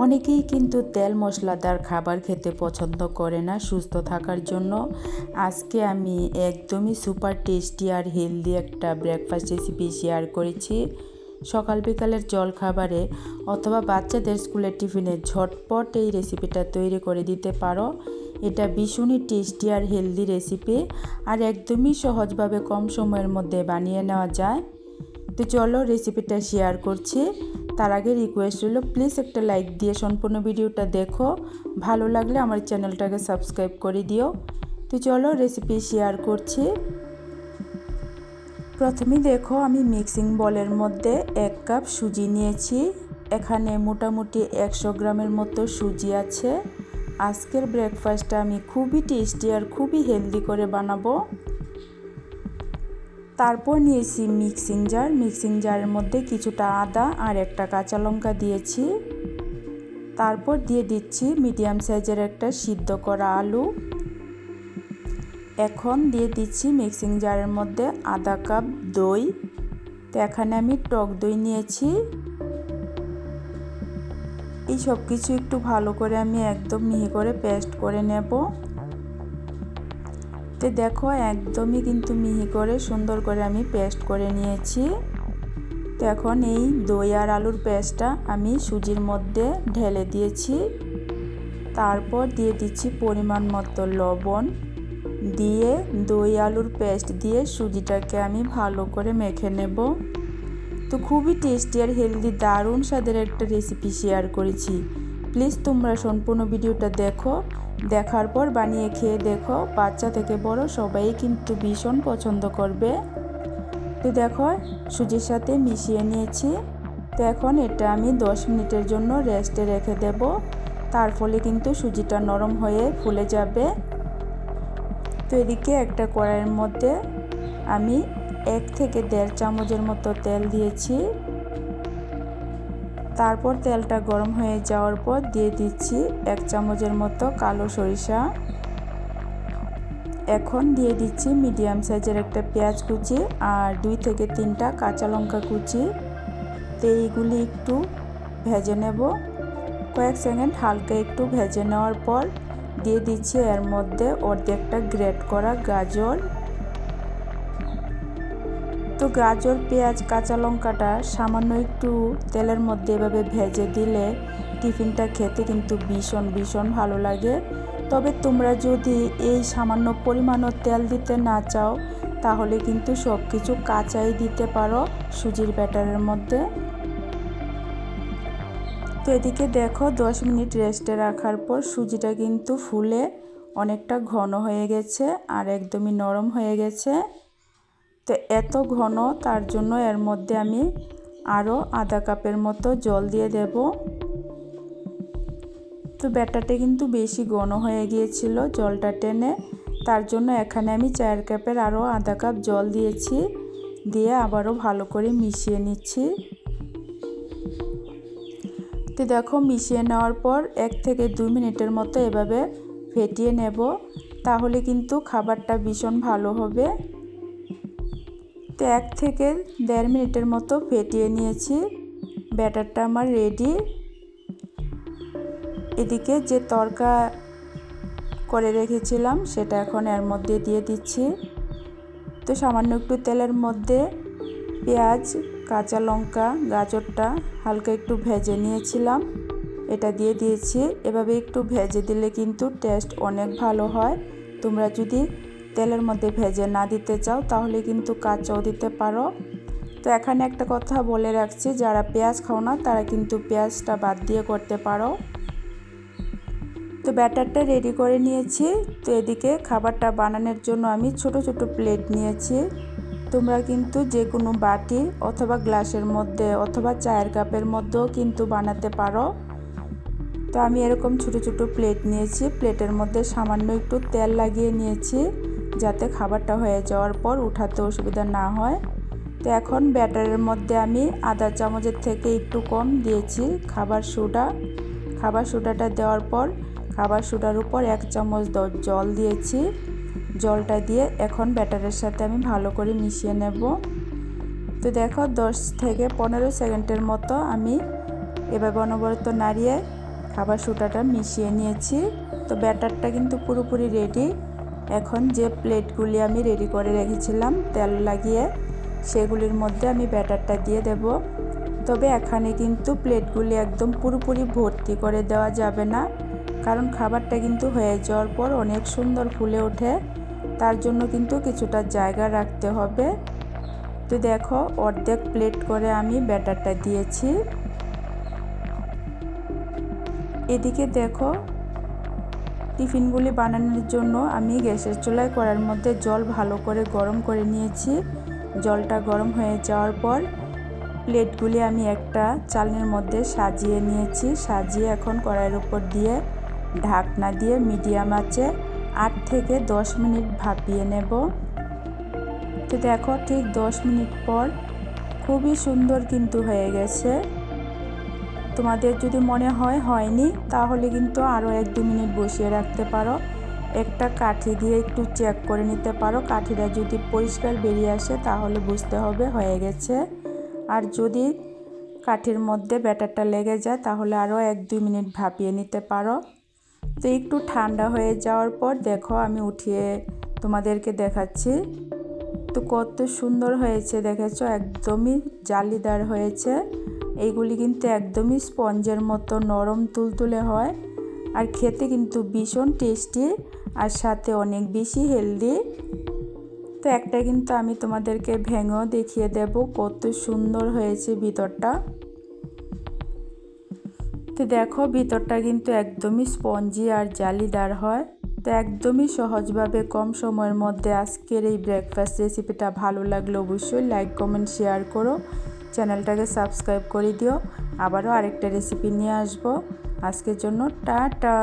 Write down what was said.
অনেকেই কিন্তু তেল মশলাদার খাবার খেতে পছন্দ করে না সুস্থ থাকার জন্য। আজকে আমি একদমই সুপার টেস্টি আর হেলদি একটা ব্রেকফাস্ট রেসিপি শেয়ার করেছি। সকাল বিকালের জলখাবারে অথবা বাচ্চাদের স্কুলের টিফিনে ঝটপট এই রেসিপিটা তৈরি করে দিতে পারো। এটা ভীষণই টেস্টি আর হেলদি রেসিপি, আর একদমই সহজভাবে কম সময়ের মধ্যে বানিয়ে নেওয়া যায়। তো চলো রেসিপিটা শেয়ার করছি। তার আগে রিকোয়েস্ট হলো প্লিজ একটা লাইক দিয়ে সম্পূর্ণ ভিডিওটা দেখো, ভালো লাগলে আমার চ্যানেলটাকে সাবস্ক্রাইব করে দিও। তো চলো রেসিপি শেয়ার করছি। প্রথমে দেখো আমি মিক্সিং বলের মধ্যে 1 কাপ সুজি নিয়েছি। এখানে মোটামুটি 100 গ্রামের মতো সুজি আছে। আজকের ব্রেকফাস্টটা আমি খুবই টেস্টি আর খুবই হেলদি করে বানাবো। তারপর নিয়েছি মিক্সিং জারের মধ্যে কিছুটা আদা আর একটা কাঁচা লঙ্কা দিয়েছি। তারপর দিয়ে দিচ্ছি মিডিয়াম সাইজের একটা সিদ্ধ করা আলু। এখন দিয়ে দিচ্ছি মিক্সিং জারের মধ্যে আধা কাপ দই। তো এখানে আমি টক দই নিয়েছি। এই সব কিছু একটু ভালো করে আমি একদম মিহি করে পেস্ট করে নেব। তো দেখো একদমই কিন্তু মিহি করে সুন্দর করে আমি পেস্ট করে নিয়েছি। তো এখন এই দই আর আলুর পেস্টটা আমি সুজির মধ্যে ঢেলে দিয়েছি। তারপর দিয়ে দিচ্ছি পরিমাণ মতো লবণ, দিয়ে দই আলুর পেস্ট দিয়ে সুজিটাকে আমি ভালো করে মেখে নেব। তো খুবই টেস্টি আর হেলদি দারুণ স্বাদের একটা রেসিপি শেয়ার করেছি। প্লিজ তোমরা সম্পূর্ণ ভিডিওটা দেখো, দেখার পর বানিয়ে খেয়ে দেখো। বাচ্চা থেকে বড় সবাই কিন্তু ভীষণ পছন্দ করবে। তো দেখো সুজির সাথে মিশিয়ে নিয়েছি। তো এখন এটা আমি 10 মিনিটের জন্য রেস্টে রেখে দেব। তার ফলে কিন্তু সুজিটা নরম হয়ে ফুলে যাবে। তো এদিকে একটা কড়াইয়ের মধ্যে আমি 1 থেকে 1.5 চামচের মতো তেল দিয়েছি। তারপর তেলটা গরম হয়ে যাওয়ার পর দিয়ে দিচ্ছি 1 চামচের মতো কালো সরিষা। এখন দিয়ে দিচ্ছি মিডিয়াম সাইজের একটা পেঁয়াজ কুচি আর 2 থেকে 3টা কাঁচা লঙ্কা কুচি। তো এইগুলি একটু ভেজে নেব। কয়েক সেকেন্ড হালকা একটু ভেজে নেওয়ার পর দিয়ে দিচ্ছি এর মধ্যে অর্ধেকটা গ্রেট করা গাজর। তো গাজর, পেঁয়াজ, কাঁচা লঙ্কাটা সামান্য একটু তেলের মধ্যে এভাবে ভেজে দিলে টিফিনটা খেতে কিন্তু ভীষণ ভালো লাগে। তবে তোমরা যদি এই সামান্য পরিমাণও তেল দিতে না চাও তাহলে কিন্তু সব কিছু কাঁচাই দিতে পারো সুজির ব্যাটারের মধ্যে। তো এদিকে দেখো 10 মিনিট রেস্টে রাখার পর সুজিটা কিন্তু ফুলে অনেকটা ঘন হয়ে গেছে আর একদমই নরম হয়ে গেছে। তো এত ঘন, তার জন্য এর মধ্যে আমি আরও আধা কাপের মতো জল দিয়ে দেব। তো ব্যাটারটা কিন্তু বেশি ঘন হয়ে গিয়েছিল জলটা টেনে, তার জন্য এখানে আমি 4 কাপের আরও আধা কাপ জল দিয়েছি। দিয়ে আবারও ভালো করে মিশিয়ে নিচ্ছি। তো দেখো মিশিয়ে নেওয়ার পর 1 থেকে 2 মিনিটের মতো এভাবে ফেটিয়ে নেব, তাহলে কিন্তু খাবারটা ভীষণ ভালো হবে। তো 1 থেকে 1.5 মিনিটের মতো ফেটিয়ে নিয়েছি। ব্যাটারটা আমার রেডি। এদিকে যে তড়কা করে রেখেছিলাম সেটা এখন এর মধ্যে দিয়ে দিচ্ছি। তো সামান্য একটু তেলের মধ্যে পেঁয়াজ, কাঁচা লঙ্কা, গাজরটা হালকা একটু ভেজে নিয়েছিলাম, এটা দিয়ে দিয়েছি। এভাবে একটু ভেজে দিলে কিন্তু টেস্ট অনেক ভালো হয়। তোমরা যদি তেলের মধ্যে ভেজে না দিতে চাও তাহলে কিন্তু কাঁচাও দিতে পারো। তো এখানে একটা কথা বলে রাখছি, যারা পেঁয়াজ খাও না তারা কিন্তু পেঁয়াজটা বাদ দিয়ে করতে পারো। তো ব্যাটারটা রেডি করে নিয়েছি। তো এদিকে খাবারটা বানানোর জন্য আমি ছোট ছোট প্লেট নিয়েছি। তোমরা কিন্তু যে কোনো বাটি অথবা গ্লাসের মধ্যে অথবা চায়ের কাপের মধ্যেও কিন্তু বানাতে পারো। তো আমি এরকম ছোট ছোট প্লেট নিয়েছি। প্লেটের মধ্যে সামান্য একটু তেল লাগিয়ে নিয়েছি যাতে খাবারটা হয়ে যাওয়ার পর উঠাতে অসুবিধা না হয়। তো এখন ব্যাটারের মধ্যে আমি আধা চামচের থেকে একটু কম দিয়েছি খাবার সোডাটা দেওয়ার পর খাবার সোডার উপর 1 চামচ জল দিয়েছি। জলটা দিয়ে এখন ব্যাটারের সাথে আমি ভালো করে মিশিয়ে নেব। তো দেখো 10 থেকে 15 সেকেন্ডের মতো আমি এভাবে অনবরত নাড়িয়ে খাবার সোডাটা মিশিয়ে নিয়েছি। তো ব্যাটারটা কিন্তু পুরোপুরি রেডি। এখন যে প্লেটগুলি আমি রেডি করে রেখেছিলাম তেল লাগিয়ে, সেগুলির মধ্যে আমি ব্যাটারটা দিয়ে দেব। তবে এখানে কিন্তু প্লেটগুলি একদম পুরোপুরি ভর্তি করে দেওয়া যাবে না, কারণ খাবারটা কিন্তু হয়ে যাওয়ার পর অনেক সুন্দর ফুলে ওঠে, তার জন্য কিন্তু কিছুটা জায়গা রাখতে হবে। তো দেখো, অর্ধেক প্লেট করে আমি ব্যাটারটা দিয়েছি। এদিকে দেখো, টিফিনগুলি বানানোর জন্য আমি গ্যাসের চুলায় কড়াইয়ের মধ্যে জল ভালো করে গরম করে নিয়েছি। জলটা গরম হয়ে যাওয়ার পর প্লেটগুলি আমি একটা চালনির মধ্যে সাজিয়ে নিয়েছি। সাজিয়ে এখন কড়াইয়ের উপর দিয়ে ঢাকনা দিয়ে মিডিয়াম আঁচে 8 থেকে 10 মিনিট ভাপিয়ে নেব। তো দেখো, ঠিক 10 মিনিট পর খুবই সুন্দর কিন্তু হয়ে গেছে। তোমাদের যদি মনে হয় হয়নি, তাহলে কিন্তু আরও 1-2 মিনিট বসিয়ে রাখতে পারো। একটা কাঠি দিয়ে একটু চেক করে নিতে পারো। কাঠিটা যদি পরিষ্কার বেরিয়ে আসে তাহলে বুঝতে হবে হয়ে গেছে। আর যদি কাঠির মধ্যে ব্যাটারটা লেগে যায় তাহলে আরও 1-2 মিনিট ভাপিয়ে নিতে পারো। তো একটু ঠান্ডা হয়ে যাওয়ার পর দেখো, আমি উঠিয়ে তোমাদেরকে দেখাচ্ছি। তো কত সুন্দর হয়েছে দেখেছো, একদমই জালিদার হয়েছে। এইগুলি কিন্তু একদমই স্পঞ্জের মতো নরম তুলতুলে হয়, আর খেতে কিন্তু ভীষণ টেস্টি, আর সাথে অনেক বেশি হেলদি। তো একটা কিন্তু আমি তোমাদেরকে ভেঙেও দেখিয়ে দেব কত সুন্দর হয়েছে ভিতরটা। তো দেখো, ভিতরটা কিন্তু একদমই স্পঞ্জি আর জালিদার হয়। তো একদমই সহজভাবে কম সময়ের মধ্যে আজকের এই ব্রেকফাস্ট রেসিপিটা ভালো লাগলে অবশ্যই লাইক, কমেন্ট, শেয়ার করো। চ্যানেলটাকে সাবস্ক্রাইব করে দিও। আবারও আরেকটা রেসিপি নিয়ে আসবো। আজকের জন্য টাটা।